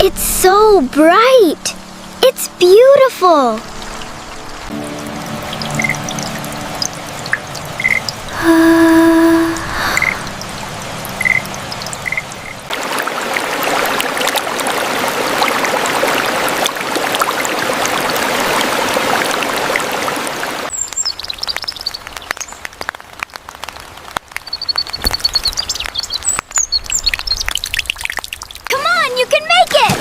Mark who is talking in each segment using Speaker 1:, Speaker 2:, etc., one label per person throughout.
Speaker 1: It's so bright. It's beautiful. You can make it!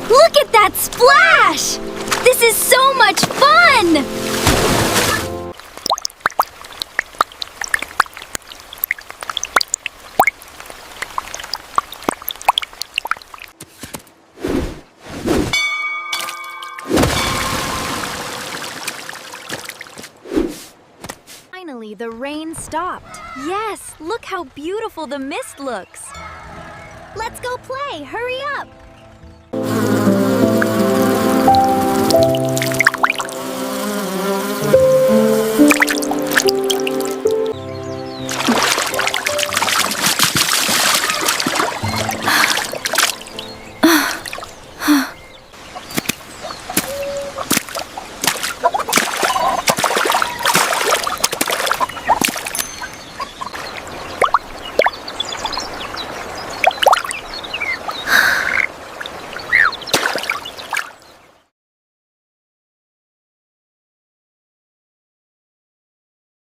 Speaker 1: Look at that splash! This is so much fun!
Speaker 2: Finally, the rain stopped. Yes, look how beautiful the mist looks.
Speaker 1: Let's go play! Hurry up!